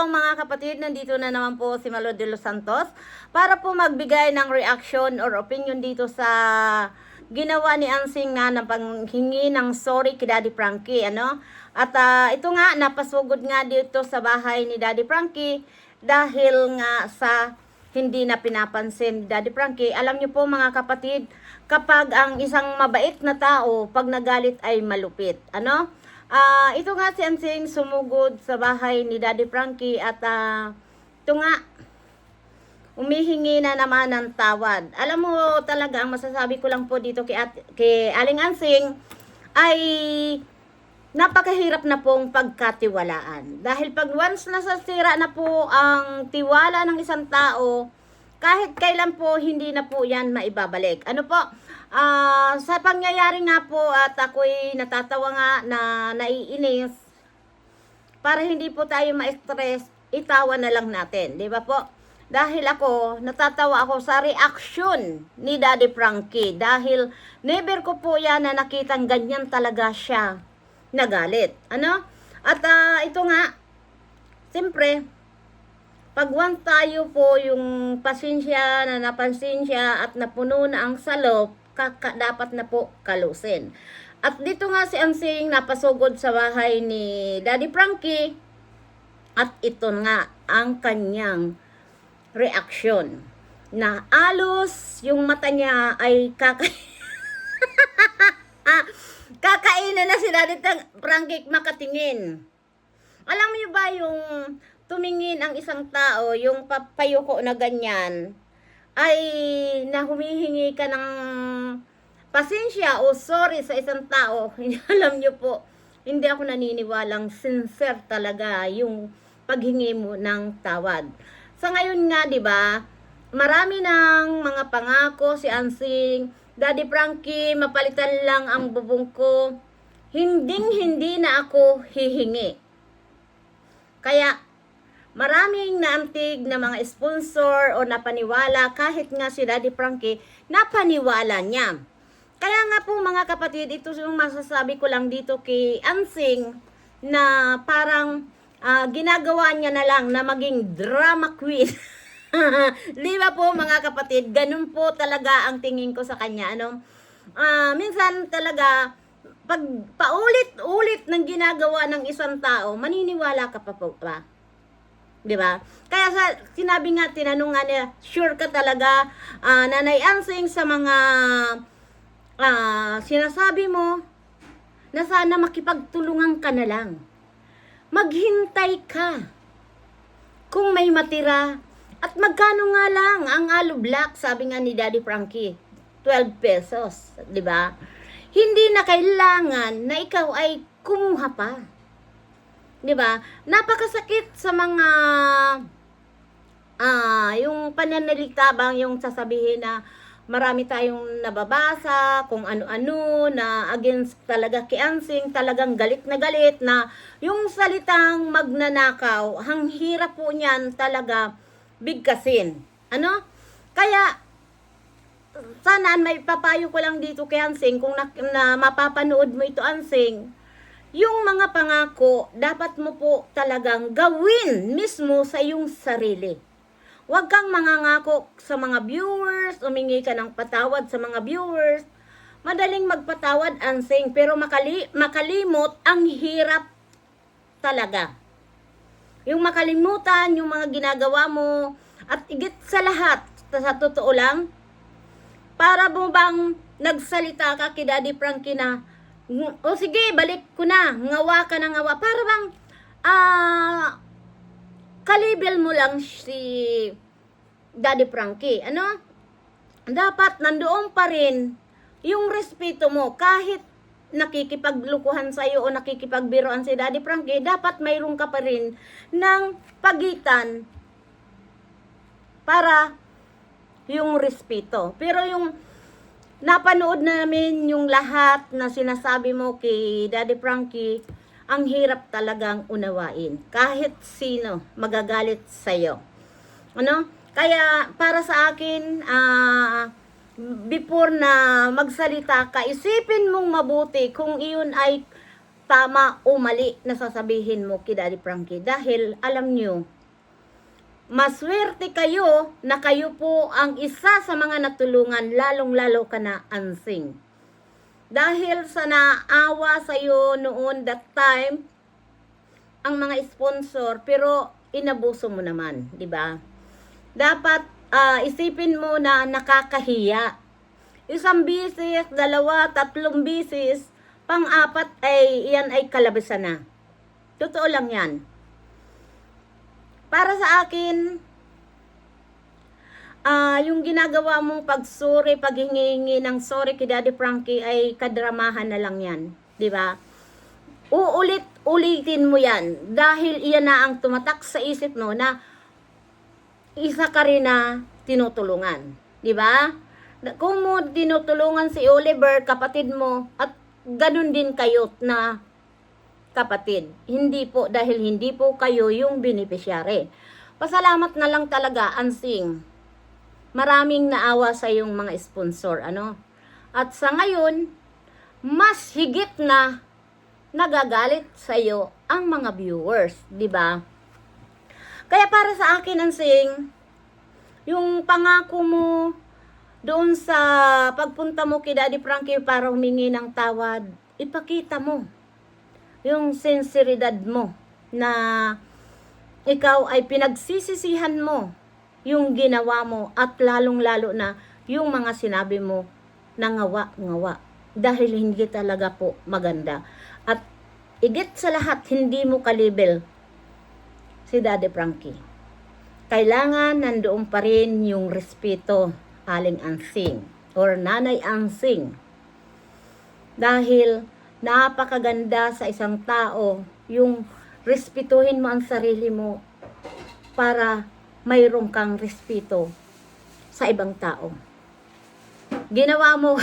Hello mga kapatid, nandito na naman po si Malo de los Santos para po magbigay ng reaction or opinion dito sa ginawa ni Ansing na panghingi ng sorry kay Daddy Frankie, ano? At ito nga, napasugod nga dito sa bahay ni Daddy Frankie dahil nga sa hindi na pinapansin ni Daddy Frankie. Alam niyo po mga kapatid, kapag ang isang mabait na tao, pag nagalit ay malupit, ano? Ito nga si Ansing sumugod sa bahay ni Daddy Frankie at ito nga, umihingi na naman ng tawad. Alam mo talaga, ang masasabi ko lang po dito kay Aling Ansing ay napakahirap na pong pagkatiwalaan. Dahil pag once nasasira na po ang tiwala ng isang tao, kahit kailan po hindi na po yan maibabalik. Ano po? Sa pangyayari nga po at ako'y natatawa nga na naiinis, para hindi po tayo ma-stress, itawa na lang natin, di ba po? Dahil ako, natatawa ako sa reaction ni Daddy Frankie dahil never ko po yan na nakitang ganyan talaga siya nagalit. Ano? At ito nga, siyempre, pag once tayo po yung pasensya na napansin siya at napuno na ang salop, dapat na po kalusin. At dito nga si Ansing napasugod sa bahay ni Daddy Frankie at ito nga ang kanyang reaksyon na alos yung mata niya ay kakainin na si Daddy Frankie makatingin. Alam niyo ba yung tumingin ang isang tao, yung papayuko na ganyan, ay na humihingi ka ng pasensya o sorry sa isang tao. Alam niyo po, hindi ako naniniwalang sincere talaga yung paghingi mo ng tawad. Sa ngayon nga, di ba, marami ng mga pangako si Ansing, Daddy Frankie, mapalitan lang ang bubong ko. Hindi na ako hihingi. Kaya, maraming naantig na mga sponsor o napaniwala, kahit nga si Daddy Frankie, napaniwala niya. Kaya nga po mga kapatid, ito yung masasabi ko lang dito kay Ansing na parang ginagawa niya na lang na maging drama queen. Di ba po mga kapatid, ganun po talaga ang tingin ko sa kanya. Ano? Minsan talaga, pag paulit-ulit ng ginagawa ng isang tao, maniniwala ka pa po ba? 'Di ba? Kaya sinabi nga, tinanong nga niya, sure ka talaga, Nanay Ansing, sa mga sinasabi mo na sana makipagtulungan ka na lang. Maghintay ka. Kung may matira, at magkano nga lang ang alo black, sabi nga ni Daddy Frankie, 12 pesos, 'di ba? Hindi na kailangan na ikaw ay kumuha pa. 'Di ba? Napakasakit sa mga yung pananalitabang, yung sasabihin na marami tayong nababasa kung ano-ano na against talaga kay Ansing, talagang galit na yung salitang magnanakaw, ang hirap po niyan talaga bigkasin. Ano? Kaya sana may papayo ko lang dito kay Ansing, kung na mapapanood mo ito Ansing, yung mga pangako, dapat mo po talagang gawin mismo sa iyong sarili. Huwag kang mangangako sa mga viewers, umingi ka ng patawad sa mga viewers. Madaling magpatawad, Ansing, pero makalimot, ang hirap talaga. Yung makalimutan, yung mga ginagawa mo, at igit sa lahat, sa totoo lang, para mo bang nagsalita ka kay Daddy Frankie na, o sige, balik ko na, ngawa ka na ngawa. Para bang, kalibel mo lang si Daddy Frankie. Ano? Dapat nandoon pa rin yung respeto mo. Kahit nakikipaglukuhan sa'yo o nakikipagbiroan si Daddy Frankie, dapat mayroon ka pa rin ng pagitan para yung respeto. Pero yung napanood namin yung lahat na sinasabi mo kay Daddy Frankie, ang hirap talagang unawain. Kahit sino magagalit sa'yo. Ano? Kaya para sa akin, before na magsalita ka, isipin mong mabuti kung iyon ay tama o mali na sasabihin mo kay Daddy Frankie. Dahil alam nyo, maswerte kayo na kayo po ang isa sa mga natulungan, lalong-lalo ka na, Ansing. Dahil sa naawa sa'yo noon that time, ang mga sponsor, pero inabuso mo naman, di ba? Dapat isipin mo na nakakahiya. Isang bisis, dalawa, tatlong bisis, pang-apat ay yan ay kalabasan na. Totoo lang yan. Para sa akin, yung ginagawa mong pagsuri, paghingi ng sorry kay Daddy Frankie ay kadramahan na lang yan. Di ba? Ulitin mo yan. Dahil iyan na ang tumatak sa isip mo na isa ka rin na tinutulungan. Di ba? Kung mo tinutulungan si Oliver, kapatid mo, at ganun din kayo na kapatid. Hindi po, dahil hindi po kayo yung beneficiary. Pasalamat na lang talaga, Ansing. Maraming naawa sa yung mga sponsor, ano? At sa ngayon, mas higit na nagagalit sa iyo ang mga viewers, di ba? Kaya para sa akin, Ansing, yung pangako mo doon sa pagpunta mo kay Daddy Frankie para humingi ng tawad, ipakita mo yung sinseridad mo na ikaw ay pinagsisisihan mo yung ginawa mo at lalong-lalo na yung mga sinabi mo na ngawa-ngawa dahil hindi talaga po maganda. At igit sa lahat, hindi mo kalibel si Daddy Frankie. Kailangan nandoon pa rin yung respeto, Aling Ansing or Nanay Ansing. Dahil napakaganda sa isang tao yung respetuhin mo ang sarili mo para mayroon kang respeto sa ibang tao. Ginawa mo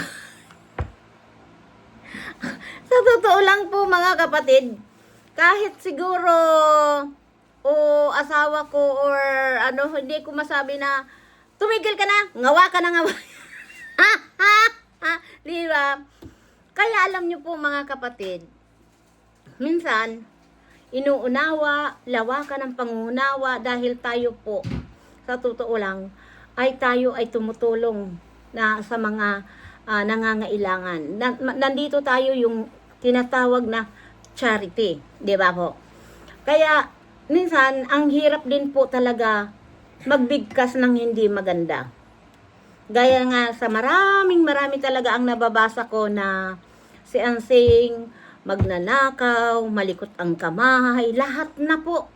sa totoo lang po mga kapatid, kahit siguro o asawa ko or ano, hindi ko masabi na tumigil ka na, ngawa ka na ngawa. Di ba? Kaya alam niyo po mga kapatid, minsan, inuunawa, lawakan ng pangunawa dahil tayo po, sa totoo lang, tayo ay tumutulong na sa mga nangangailangan. Nandito tayo yung tinatawag na charity, di ba po? Kaya, minsan, ang hirap din po talaga magbigkas ng hindi maganda. Gaya nga sa marami talaga ang nababasa ko na si Ansing magnanakaw, malikot ang kamay, lahat na po.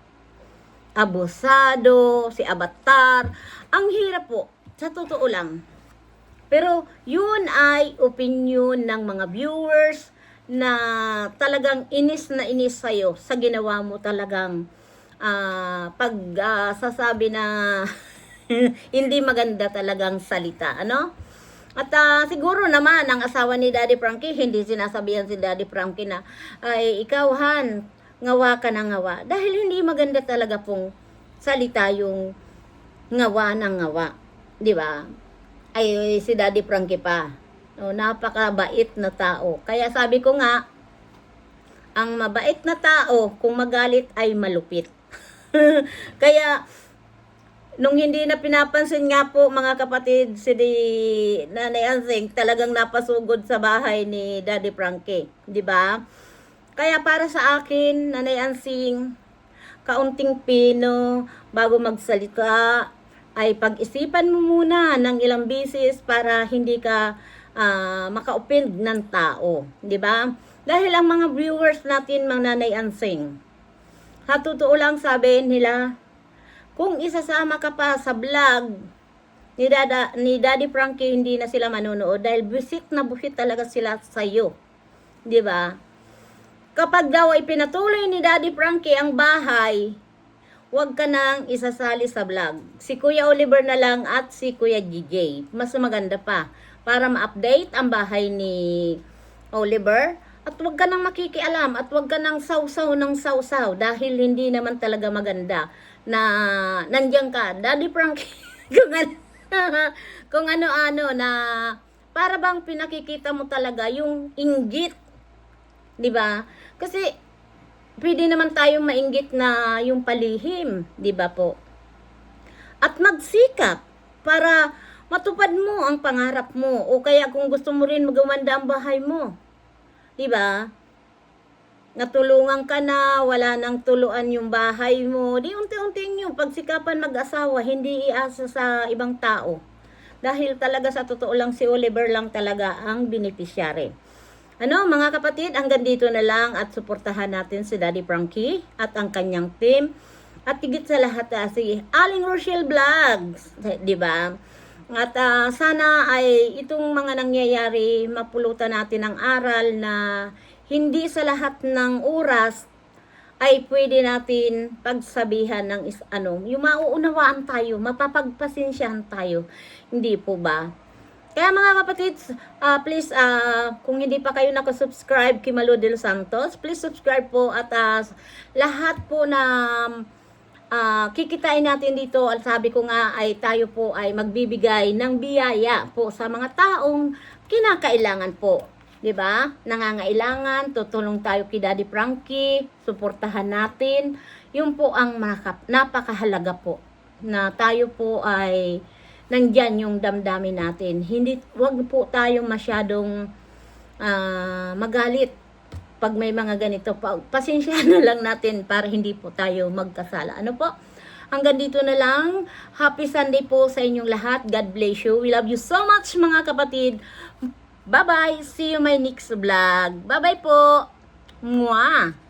Abusado, si Avatar. Ang hirap po, sa totoo lang. Pero yun ay opinion ng mga viewers na talagang inis na inis sa'yo sa ginawa mo talagang sasabi na hindi maganda talagang salita, ano? At siguro naman ang asawa ni Daddy Frankie, hindi sinasabihan si Daddy Frankie na ay ikaw Han, ngawa ka na ngawa. Dahil hindi maganda talaga pong salita yung ngawa ng ngawa, di ba? Ay si Daddy Frankie pa. No, napakabait na tao. Kaya sabi ko nga, ang mabait na tao kung magalit ay malupit. Kaya nung hindi na pinapansin nga po mga kapatid si Nanay Ansing, talagang napasugod sa bahay ni Daddy Frankie, di ba? Kaya para sa akin, Nanay Ansing, kaunting pino bago magsalita ay pag-isipan mo muna ng ilang bisis para hindi ka maka-offend ng tao, di ba? Dahil ang mga viewers natin, mga Nanay Ansing, sa totoo lang sabi nila, kung isasama ka pa sa vlog ni Daddy Frankie, hindi na sila manonood dahil busit na busit talaga sila sa iyo. 'Di ba? Kapag daw ay pinatuloy ni Daddy Frankie ang bahay, huwag ka nang isasali sa vlog. Si Kuya Oliver na lang at si Kuya DJ. Mas maganda pa para ma-update ang bahay ni Oliver. At huwag ka nang makikialam at huwag ka nang sausaw ng sausaw dahil hindi naman talaga maganda na nandiyan ka, Daddy Frankie, kung ano-ano na para bang pinakikita mo talaga yung inggit, di ba? Kasi, pwede naman tayong mainggit na yung palihim, di ba po? At magsikap para matupad mo ang pangarap mo. O kaya kung gusto mo rin magumanda ang bahay mo. Di ba? Natulungan ka na, wala nang tuluan yung bahay mo. Di unti-unti nyo, pagsikapan mag-asawa, hindi iasa sa ibang tao. Dahil talaga sa totoo lang si Oliver lang talaga ang beneficiary. Ano mga kapatid, hanggang dito na lang at suportahan natin si Daddy Frankie at ang kanyang team. At higit sa lahat si Aling Rochelle Vlogs, di ba? At sana ay itong mga nangyayari mapulutan natin ng aral na hindi sa lahat ng oras ay pwede natin pagsabihan ng yung mauunawaan tayo, mapapagpasensyahan tayo. Hindi po ba? Kaya mga kapatid, please, kung hindi pa kayo nakasubscribe kay Malu de los Santos, please subscribe po at lahat po na kikitain natin dito, at sabi ko nga ay tayo po ay magbibigay ng biyaya po sa mga taong kinakailangan po. 'Di ba? Nangangailangan, tutulong tayo kay Daddy Frankie, suportahan natin. 'Yun po ang napakahalaga po na tayo po ay nandyan yung damdamin natin. Wag po tayong masyadong magalit pag may mga ganito. Pasensyahan na lang natin para hindi po tayo magkasala. Ano po? Hanggang dito na lang. Happy Sunday po sa inyong lahat. God bless you. We love you so much mga kapatid. Bye-bye. See you my next vlog. Bye-bye po. Mwah.